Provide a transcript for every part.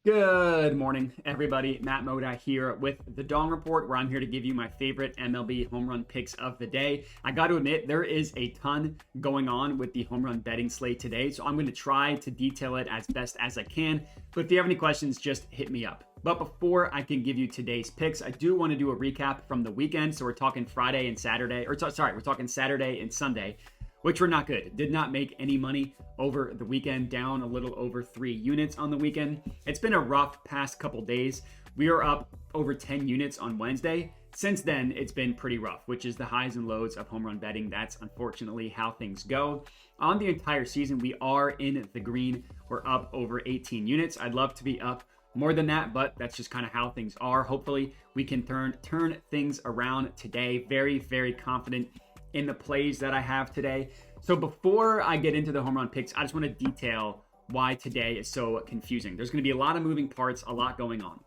Good morning, everybody. Matt Moda here with the Dong Report, where I'm here to give you my favorite MLB home run picks of the day. I got to admit, there is a ton going on with the home run betting slate today, so I'm going to try to detail it as best as I can. But if you have any questions, just hit me up. But before I can give you today's picks, I do want to do a recap from the weekend. So we're talking Friday and Saturday, we're talking Saturday and Sunday, which were not good. Did not make any money over the weekend, down a little over 3 units on the weekend. It's been a rough past couple days. We are up over 10 units on Wednesday. Since then, it's been pretty rough, which is the highs and lows of home run betting. That's unfortunately how things go. On the entire season, we are in the green. We're up over 18 units. I'd love to be up more than that, but that's just kind of how things are. Hopefully, we can turn things around today. Very, very confident in the plays that I have today. So before I get into the home run picks, I just want to detail why today is so confusing. There's going to be a lot of moving parts, a lot going on.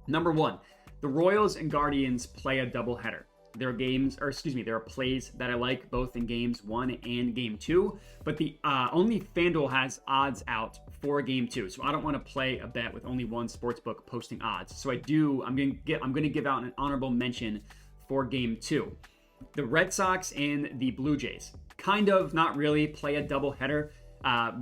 Number one, the Royals and Guardians play a doubleheader. There are plays that I like both in games 1 and game 2, but the only FanDuel has odds out for game 2. So I don't want to play a bet with only one sportsbook posting odds. So I'm going to give out an honorable mention for game 2. The Red Sox and the Blue Jays, kind of, not really, play a doubleheader.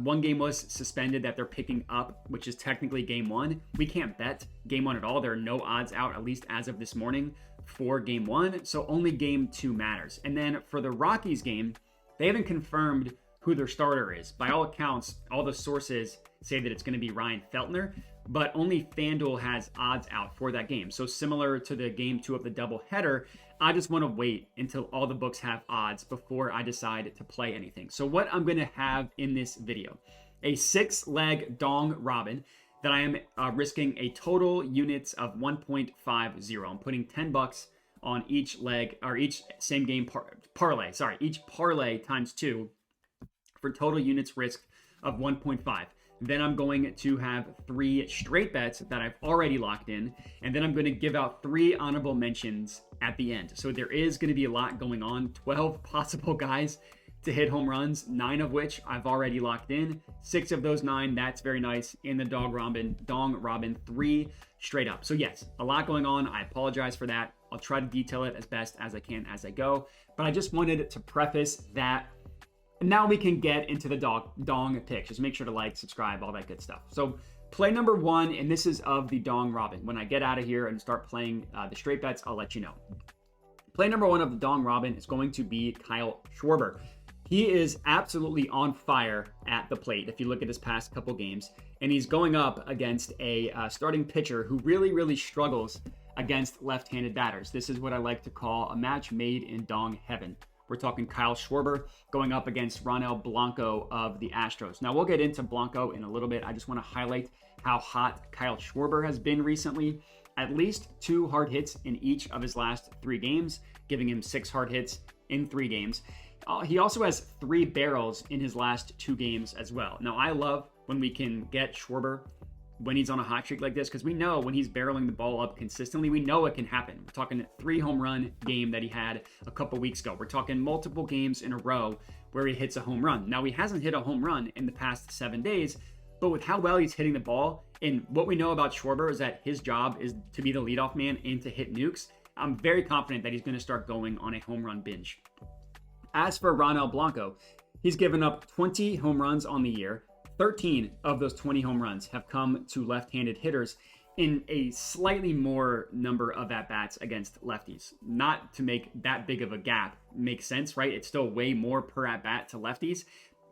One game was suspended that they're picking up, which is technically game 1. We can't bet game 1 at all. There are no odds out, at least as of this morning, for game 1. So only game 2 matters. And then for the Rockies game, they haven't confirmed who their starter is. By all accounts, all the sources say that it's going to be Ryan Feltner, but only FanDuel has odds out for that game. So similar to the game 2 of the doubleheader, I just want to wait until all the books have odds before I decide to play anything. So what I'm going to have in this video, a 6-leg Dong Robin that I am risking a total units of 1.50. I'm putting $10 on each leg, or each same game parlay. Each parlay times 2 for total units risk of 1.5. Then I'm going to have 3 straight bets that I've already locked in. And then I'm going to give out 3 honorable mentions at the end. So there is going to be a lot going on. 12 possible guys to hit home runs, 9 of which I've already locked in. 6 of those 9, that's very nice. In the Dong Robin, 3 straight up. So yes, a lot going on. I apologize for that. I'll try to detail it as best as I can as I go. But I just wanted to preface that. Now we can get into the Dong picks. Just make sure to like, subscribe, all that good stuff. So play number 1, and this is of the Dong Robin. When I get out of here and start playing the straight bets, I'll let you know. Play number 1 of the Dong Robin is going to be Kyle Schwarber. He is absolutely on fire at the plate if you look at his past couple games. And he's going up against a starting pitcher who really, really struggles against left-handed batters. This is what I like to call a match made in Dong heaven. We're talking Kyle Schwarber going up against Ronel Blanco of the Astros. Now, we'll get into Blanco in a little bit. I just want to highlight how hot Kyle Schwarber has been recently. At least 2 hard hits in each of his last 3 games, giving him 6 hard hits in 3 games. He also has 3 barrels in his last 2 games as well. Now, I love when we can get Schwarber when he's on a hot streak like this, because we know when he's barreling the ball up consistently, we know it can happen. We're talking a 3 home run game that he had a couple weeks ago. We're talking multiple games in a row where he hits a home run. Now, he hasn't hit a home run in the past 7 days, but with how well he's hitting the ball, and what we know about Schwarber is that his job is to be the leadoff man and to hit nukes, I'm very confident that he's going to start going on a home run binge. As for Ronel Blanco, he's given up 20 home runs on the year. 13 of those 20 home runs have come to left-handed hitters in a slightly more number of at-bats against lefties. Not to make that big of a gap make sense, right? It's still way more per at-bat to lefties,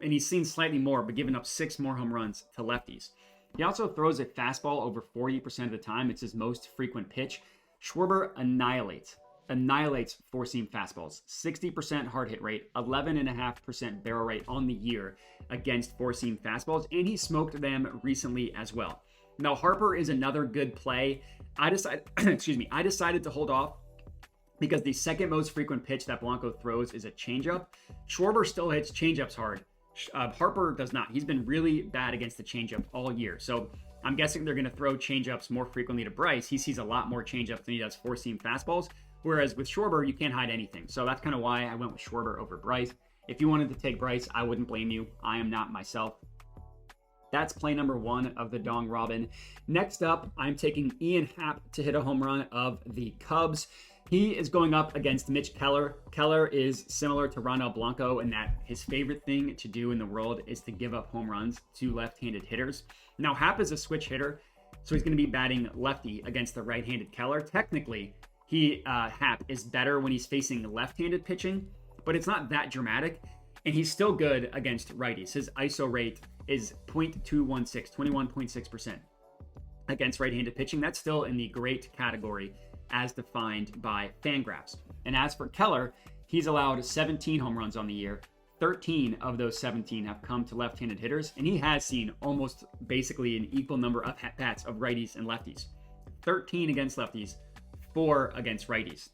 and he's seen slightly more, but giving up 6 more home runs to lefties. He also throws a fastball over 40% of the time. It's his most frequent pitch. Schwarber annihilates 4-seam fastballs, 60% hard hit rate, 11.5% barrel rate on the year against 4-seam fastballs, and he smoked them recently as well. Now, Harper is another good play. I decided to hold off because the second most frequent pitch that Blanco throws is a changeup. Schwarber still hits changeups hard. Harper does not. He's been really bad against the changeup all year. So I'm guessing they're going to throw changeups more frequently to Bryce. He sees a lot more changeups than he does 4-seam fastballs. Whereas with Schwarber, you can't hide anything. So that's kind of why I went with Schwarber over Bryce. If you wanted to take Bryce, I wouldn't blame you. I am not myself. That's play number 1 of the Dong Robin. Next up, I'm taking Ian Happ to hit a home run of the Cubs. He is going up against Mitch Keller. Keller is similar to Ronel Blanco in that his favorite thing to do in the world is to give up home runs to left-handed hitters. Now, Happ is a switch hitter, so he's going to be batting lefty against the right-handed Keller. Technically, Happ is better when he's facing left-handed pitching, but it's not that dramatic, and he's still good against righties. His ISO rate is 0.216, 21.6% against right-handed pitching. That's still in the great category as defined by Fangraphs. And as for Keller, he's allowed 17 home runs on the year. 13 of those 17 have come to left-handed hitters, and he has seen almost basically an equal number of at-bats of righties and lefties. 13 against lefties, 4 against righties.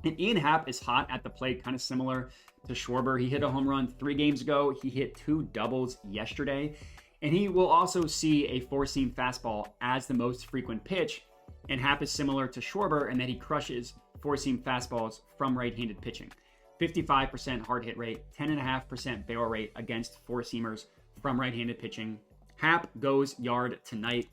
And Ian Happ is hot at the plate, kind of similar to Schwarber. He hit a home run 3 games ago. He hit 2 doubles yesterday. And he will also see a four-seam fastball as the most frequent pitch. And Happ is similar to Schwarber in that he crushes four-seam fastballs from right-handed pitching. 55% hard hit rate, 10.5% barrel rate against four-seamers from right-handed pitching. Happ goes yard tonight.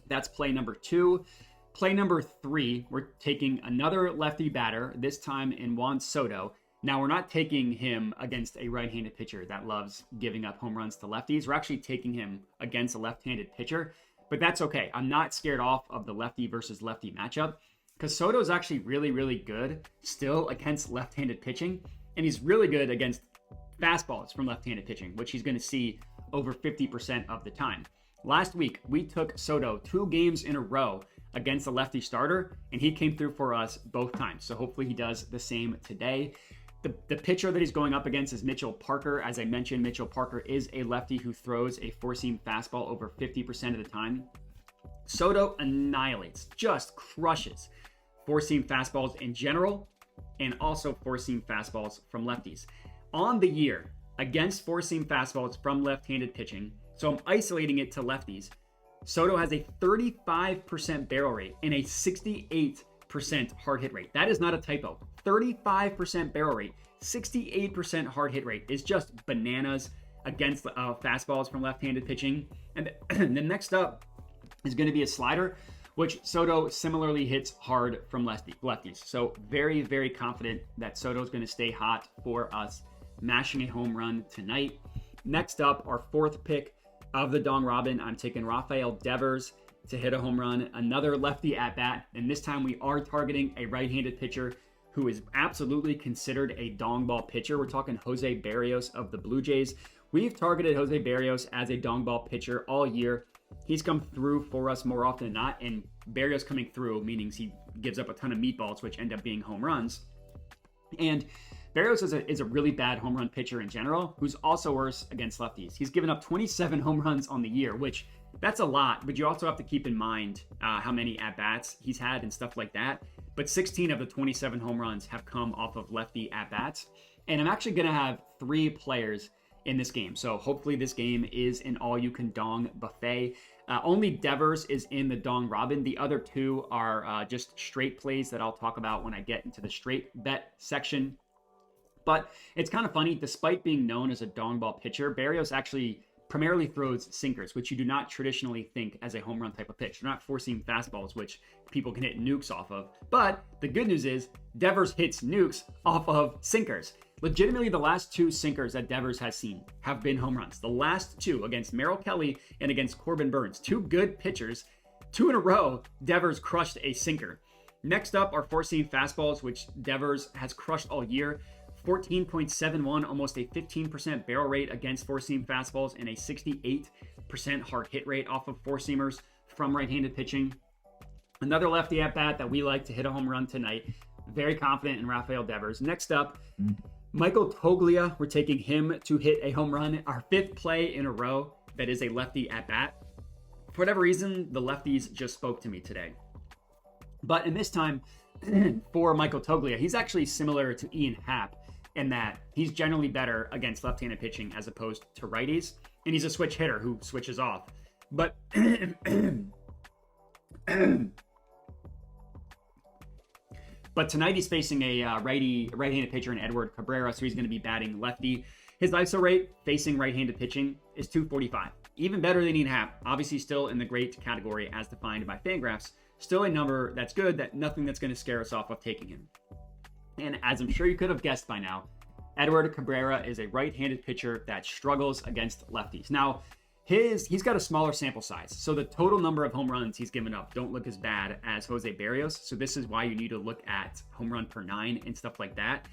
That's play number 2. Play number 3, we're taking another lefty batter, this time in Juan Soto. Now, we're not taking him against a right-handed pitcher that loves giving up home runs to lefties. We're actually taking him against a left-handed pitcher, but that's okay. I'm not scared off of the lefty versus lefty matchup because Soto is actually really, really good still against left-handed pitching, and he's really good against fastballs from left-handed pitching, which he's going to see over 50% of the time. Last week, we took Soto 2 games in a row against a lefty starter, and he came through for us both times. So hopefully he does the same today. The pitcher that he's going up against is Mitchell Parker. As I mentioned, Mitchell Parker is a lefty who throws a four-seam fastball over 50% of the time. Soto annihilates, just crushes four-seam fastballs in general, and also four-seam fastballs from lefties. On the year, against four-seam fastballs from left-handed pitching, so I'm isolating it to lefties, Soto has a 35% barrel rate and a 68% hard hit rate. That is not a typo. 35% barrel rate, 68% hard hit rate is just bananas against fastballs from left-handed pitching. And then next up is going to be a slider, which Soto similarly hits hard from lefties. So very, very confident that Soto is going to stay hot for us, mashing a home run tonight. Next up, our 4th pick of the Dong Robin, I'm taking Rafael Devers to hit a home run, another lefty at bat, and this time we are targeting a right-handed pitcher who is absolutely considered a dong ball pitcher. We're talking Jose Berrios of the Blue Jays. We've targeted Jose Berrios as a dong ball pitcher all year. He's come through for us more often than not, and Berrios coming through means he gives up a ton of meatballs, which end up being home runs. And Berrios is a really bad home run pitcher in general, who's also worse against lefties. He's given up 27 home runs on the year, which that's a lot, but you also have to keep in mind how many at-bats he's had and stuff like that. But 16 of the 27 home runs have come off of lefty at-bats. And I'm actually going to have 3 players in this game. So hopefully this game is an all-you-can-dong buffet. Only Devers is in the Dong Robin. The other 2 are just straight plays that I'll talk about when I get into the straight bet section. But it's kind of funny, despite being known as a dong ball pitcher, Berrios actually primarily throws sinkers, which you do not traditionally think as a home run type of pitch. They're not four-seam fastballs, which people can hit nukes off of. But the good news is Devers hits nukes off of sinkers. Legitimately, the last 2 sinkers that Devers has seen have been home runs. The last 2 against Merrill Kelly and against Corbin Burns. 2 good pitchers. 2 in a row, Devers crushed a sinker. Next up are four-seam fastballs, which Devers has crushed all year. 14.71, almost a 15% barrel rate against four-seam fastballs and a 68% hard hit rate off of four-seamers from right-handed pitching. Another lefty at bat that we like to hit a home run tonight. Very confident in Rafael Devers. Next up, Michael Toglia. We're taking him to hit a home run. Our 5th play in a row that is a lefty at bat. For whatever reason, the lefties just spoke to me today. But in this time, for Michael Toglia, he's actually similar to Ian Happ in that he's generally better against left-handed pitching as opposed to righties, and he's a switch hitter who switches off. But but tonight he's facing a right-handed pitcher in Edward Cabrera, so he's going to be batting lefty. His ISO rate facing right-handed pitching is 245. Even better than 8.5. Obviously still in the great category as defined by Fangraphs. Still a number that's good, that nothing that's going to scare us off of taking him. And as I'm sure you could have guessed by now, Edward Cabrera is a right-handed pitcher that struggles against lefties. Now, he's got a smaller sample size, so the total number of home runs he's given up don't look as bad as Jose Barrios. So this is why you need to look at home run per 9 and stuff like that.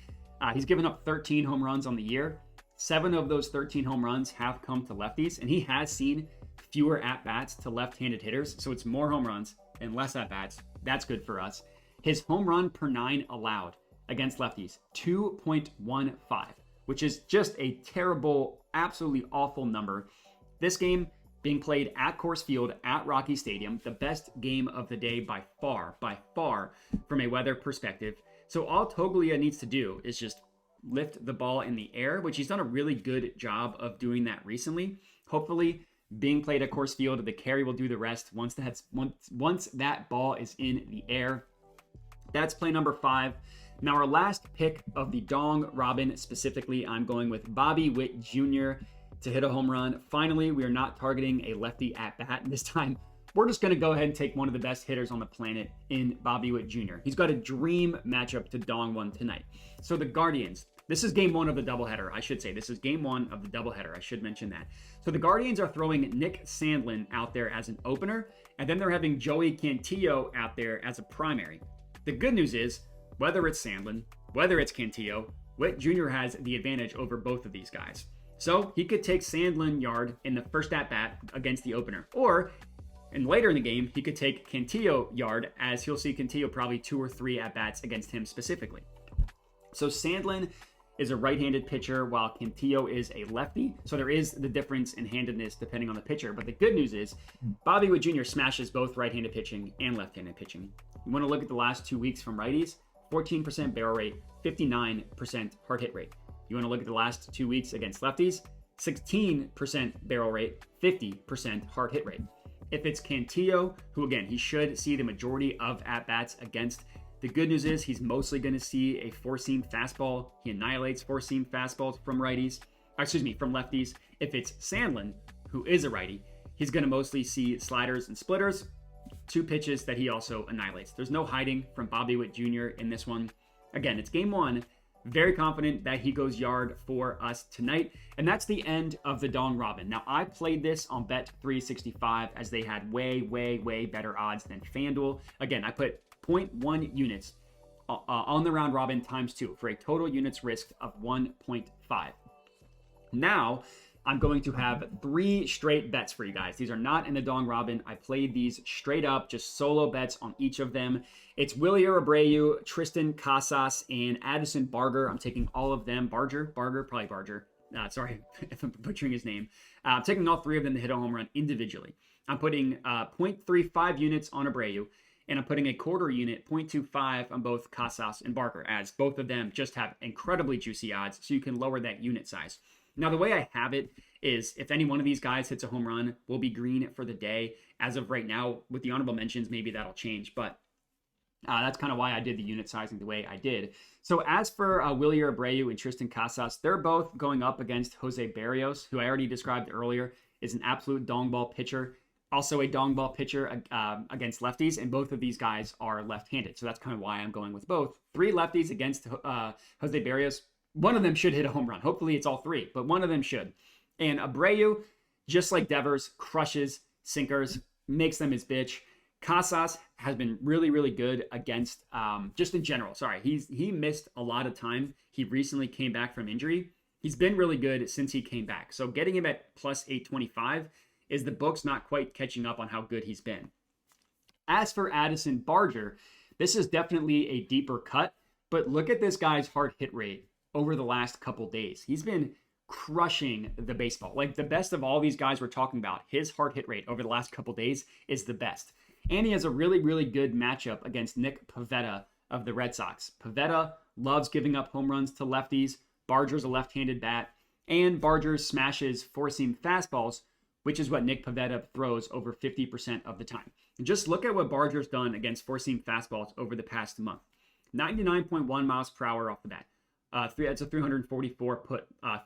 He's given up 13 home runs on the year. 7 of those 13 home runs have come to lefties, and he has seen fewer at-bats to left-handed hitters, so it's more home runs and less at-bats. That's good for us. His home run per 9 allowed against lefties, 2.15, which is just a terrible, absolutely awful number. This game being played at Coors Field at Rocky Stadium, the best game of the day by far from a weather perspective. So all Toglia needs to do is just lift the ball in the air, which he's done a really good job of doing that recently. Hopefully, being played at Coors Field, the carry will do the rest once that ball is in the air. That's play number 5. Now, our last pick of the Dong Robin specifically, I'm going with Bobby Witt Jr. to hit a home run. Finally, we are not targeting a lefty at bat this time. We're just going to go ahead and take one of the best hitters on the planet in Bobby Witt Jr. He's got a dream matchup to Dong one tonight. So the Guardians, this is game 1 of the doubleheader, I should say. This is game 1 of the doubleheader. I should mention that. So the Guardians are throwing Nick Sandlin out there as an opener, and then they're having Joey Cantillo out there as a primary. The good news is, whether it's Sandlin, whether it's Cantillo, Witt Jr. has the advantage over both of these guys. So he could take Sandlin yard in the first at-bat against the opener. Or, and later in the game, he could take Cantillo yard, as he'll see Cantillo probably 2 or 3 at-bats against him specifically. So Sandlin is a right-handed pitcher while Cantillo is a lefty. So there is the difference in handedness depending on the pitcher. But the good news is Bobby Witt Jr. smashes both right-handed pitching and left-handed pitching. You want to look at the last 2 weeks from righties, 14% barrel rate, 59% hard hit rate. You want to look at the last 2 weeks against lefties, 16% barrel rate, 50% hard hit rate. If it's Cantillo, who again, he should see the majority of at-bats against, the good news is he's mostly going to see a four-seam fastball. He annihilates four-seam fastballs from lefties. If it's Sandlin, who is a righty, he's going to mostly see sliders and splitters, 2 pitches that he also annihilates. There's no hiding from Bobby Witt Jr. in this one. Again, it's game 1. Very confident that he goes yard for us tonight. And that's the end of the Dong Robin. Now, I played this on Bet365 as they had way better odds than FanDuel. Again, I put 0.1 units on the round robin times 2 for a total units risk of 1.5. Now, I'm going to have 3 straight bets for you guys. These are not in the Dong Robin. I played these straight up, just solo bets on each of them. It's Wilyer Abreu, Tristan Casas, and Addison Barger. I'm taking all of them. Barger. Sorry if I'm butchering his name. I'm taking all 3 of them to hit a home run individually. I'm putting 0.35 units on Abreu, and I'm putting a quarter unit, 0.25 on both Casas and Barger, as both of them just have incredibly juicy odds, so you can lower that unit size. Now, the way I have it is if any one of these guys hits a home run, we'll be green for the day. As of right now, with the honorable mentions, maybe that'll change. But that's kind of why I did the unit sizing the way I did. So as for Wilyer Abreu and Tristan Casas, they're both going up against Jose Barrios, who I already described earlier is an absolute dong ball pitcher. Also a dong ball pitcher against lefties, and both of these guys are left-handed. So that's kind of why I'm going with both. 3 lefties against Jose Barrios. One of them should hit a home run. Hopefully it's all 3, but one of them should. And Abreu, just like Devers, crushes sinkers, makes them his bitch. Casas has been really good against, just in general. Sorry, he missed a lot of time. He recently came back from injury. He's been really good since he came back. So getting him at plus 825 is the books not quite catching up on how good he's been. As for Addison Barger, this is definitely a deeper cut, but look at this guy's hard hit rate over the last couple days. He's been crushing the baseball. Like the best of all these guys we're talking about, his hard hit rate over the last couple days is the best. And he has a really good matchup against Nick Pivetta of the Red Sox. Pivetta loves giving up home runs to lefties. Barger's a left-handed bat, and Barger smashes four-seam fastballs, which is what Nick Pivetta throws over 50% of the time. And just look at what Barger's done against four-seam fastballs over the past month. 99.1 miles per hour off the bat. That's a 344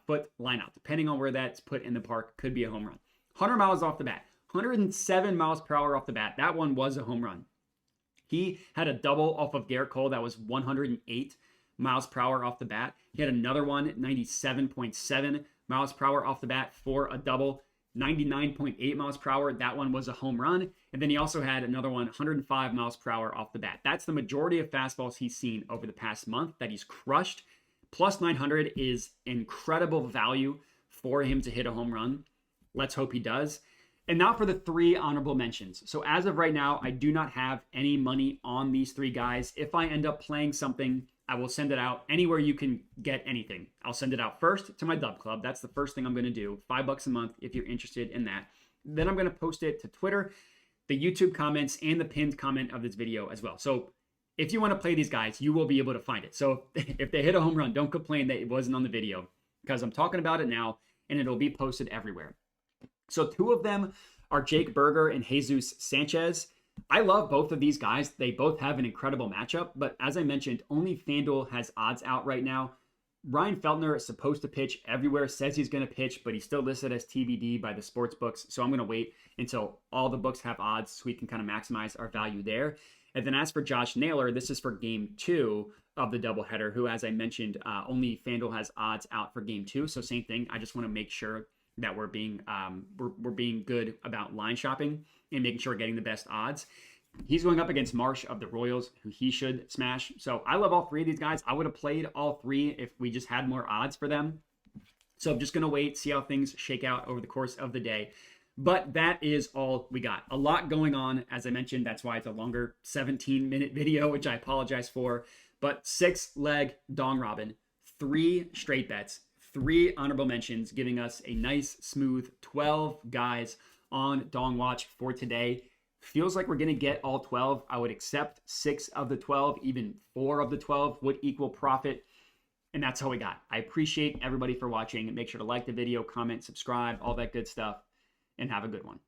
foot lineout. Depending on where that's put in the park, could be a home run. 100 miles off the bat, 107 miles per hour off the bat. That one was a home run. He had a double off of Garrett Cole that was 108 miles per hour off the bat. He had another one, 97.7 miles per hour off the bat for a double. 99.8 miles per hour. That one was a home run. And then he also had another one, 105 miles per hour off the bat. That's the majority of fastballs he's seen over the past month that he's crushed. Plus 900 is incredible value for him to hit a home run. Let's hope he does. And now for the 3 honorable mentions. So as of right now, I do not have any money on these 3 guys. If I end up playing something, I will send it out anywhere you can get anything. I'll send it out first to my Dub Club. That's the first thing I'm going to do. $5 a month if you're interested in that. Then I'm going to post it to Twitter, the YouTube comments, and the pinned comment of this video as well. So if you want to play these guys, you will be able to find it. So if they hit a home run, don't complain that it wasn't on the video, because I'm talking about it now and it'll be posted everywhere. So 2 of them are Jake Berger and Jesus Sanchez. I love both of these guys. They both have an incredible matchup, but as I mentioned, only FanDuel has odds out right now. Ryan Feltner is supposed to pitch everywhere, says he's going to pitch, but he's still listed as TBD by the sports books. So I'm going to wait until all the books have odds so we can kind of maximize our value there. And then as for Josh Naylor, this is for game 2 of the doubleheader, who, as I mentioned, only FanDuel has odds out for game 2. So same thing. I just want to make sure that we're being good about line shopping and making sure we're getting the best odds. He's going up against Marsh of the Royals, who he should smash. So I love all 3 of these guys. I would have played all 3 if we just had more odds for them. So I'm just going to wait, see how things shake out over the course of the day. But that is all we got. A lot going on, as I mentioned. That's why it's a longer 17-minute video, which I apologize for. But 6-leg Dong Robin, 3 straight bets, 3 honorable mentions, giving us a nice, smooth 12 guys on Dong Watch for today. Feels like we're going to get all 12. I would accept 6 of the 12, even 4 of the 12 would equal profit. And that's all we got. I appreciate everybody for watching. Make sure to like the video, comment, subscribe, all that good stuff, and have a good one.